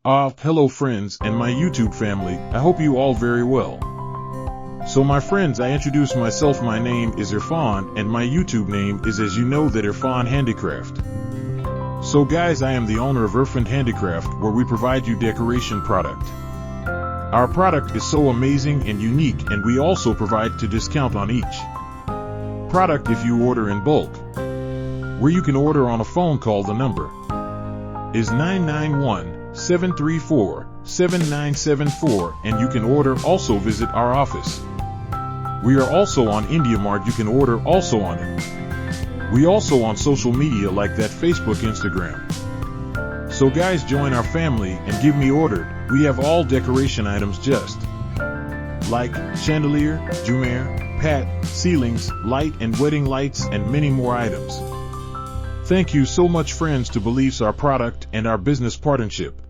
Hello friends and my YouTube family, I hope you all very well. So my friends, I introduce myself. My name is Irfan and my YouTube name is, as you know, that Irfan Handicraft. So guys, I am the owner of Irfan Handicraft, where we provide you decoration product. Our product is so amazing and unique, and we also provide to discount on each product if you order in bulk, where you can order on a phone call. The number is 991-734-7974, and you can order. Also visit our office. We are also on IndiaMart. You can order also on it. We also on social media like that, Facebook, Instagram. So guys, join our family and give me ordered. We have all decoration items just like chandelier, jumeirah, pat, ceilings, light and wedding lights, and many more items. Thank you so much friends to believe our product and our business partnership.